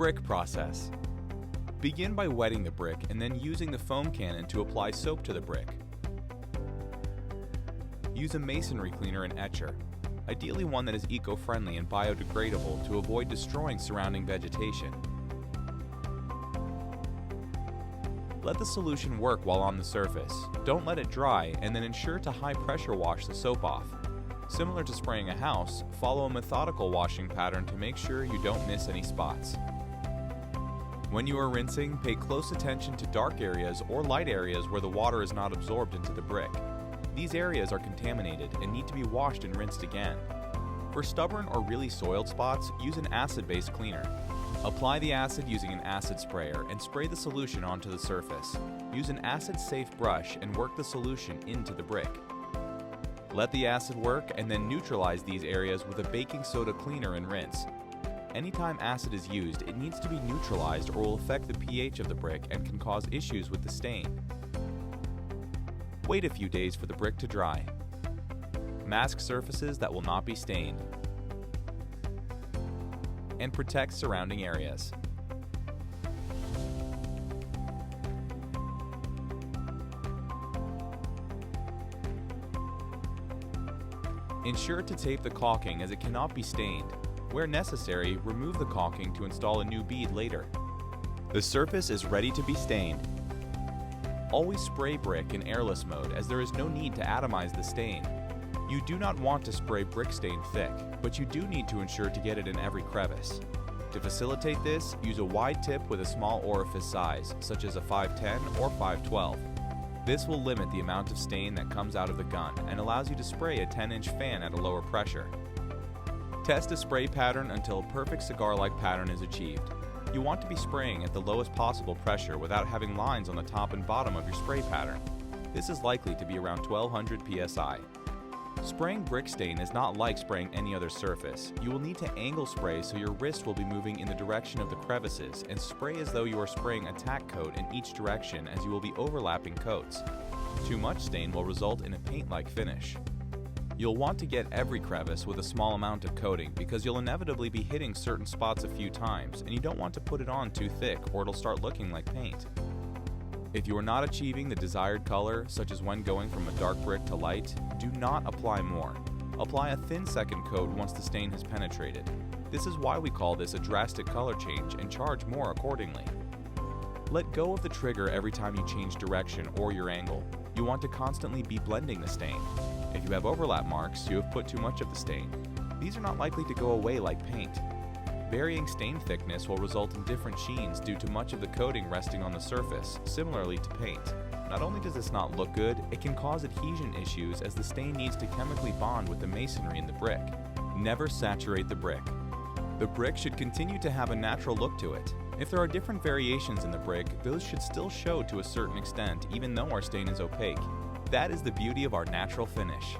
Brick process. Begin by wetting the brick and then using the foam cannon to apply soap to the brick. Use a masonry cleaner and etcher, ideally one that is eco-friendly and biodegradable to avoid destroying surrounding vegetation. Let the solution work while on the surface. Don't let it dry, and then ensure to high pressure wash the soap off. Similar to spraying a house, follow a methodical washing pattern to make sure you don't miss any spots. When you are rinsing, pay close attention to dark areas or light areas where the water is not absorbed into the brick. These areas are contaminated and need to be washed and rinsed again. For stubborn or really soiled spots, use an acid-based cleaner. Apply the acid using an acid sprayer and spray the solution onto the surface. Use an acid-safe brush and work the solution into the brick. Let the acid work and then neutralize these areas with a baking soda cleaner and rinse. Anytime acid is used, it needs to be neutralized or will affect the pH of the brick and can cause issues with the stain. Wait a few days for the brick to dry. Mask surfaces that will not be stained. And protect surrounding areas. Ensure to tape the caulking as it cannot be stained. Where necessary, remove the caulking to install a new bead later. The surface is ready to be stained. Always spray brick in airless mode as there is no need to atomize the stain. You do not want to spray brick stain thick, but you do need to ensure to get it in every crevice. To facilitate this, use a wide tip with a small orifice size, such as a 510 or 512. This will limit the amount of stain that comes out of the gun and allows you to spray a 10-inch fan at a lower pressure. Test a spray pattern until a perfect cigar-like pattern is achieved. You want to be spraying at the lowest possible pressure without having lines on the top and bottom of your spray pattern. This is likely to be around 1200 psi. Spraying brick stain is not like spraying any other surface. You will need to angle spray so your wrist will be moving in the direction of the crevices and spray as though you are spraying a tack coat in each direction as you will be overlapping coats. Too much stain will result in a paint-like finish. You'll want to get every crevice with a small amount of coating because you'll inevitably be hitting certain spots a few times and you don't want to put it on too thick or it'll start looking like paint. If you are not achieving the desired color, such as when going from a dark brick to light, do not apply more. Apply a thin second coat once the stain has penetrated. This is why we call this a drastic color change and charge more accordingly. Let go of the trigger every time you change direction or your angle. You want to constantly be blending the stain. If you have overlap marks, you have put too much of the stain. These are not likely to go away like paint. Varying stain thickness will result in different sheens due to much of the coating resting on the surface, similarly to paint. Not only does this not look good, it can cause adhesion issues as the stain needs to chemically bond with the masonry in the brick. Never saturate the brick. The brick should continue to have a natural look to it. If there are different variations in the brick, those should still show to a certain extent even though our stain is opaque. That is the beauty of our natural finish.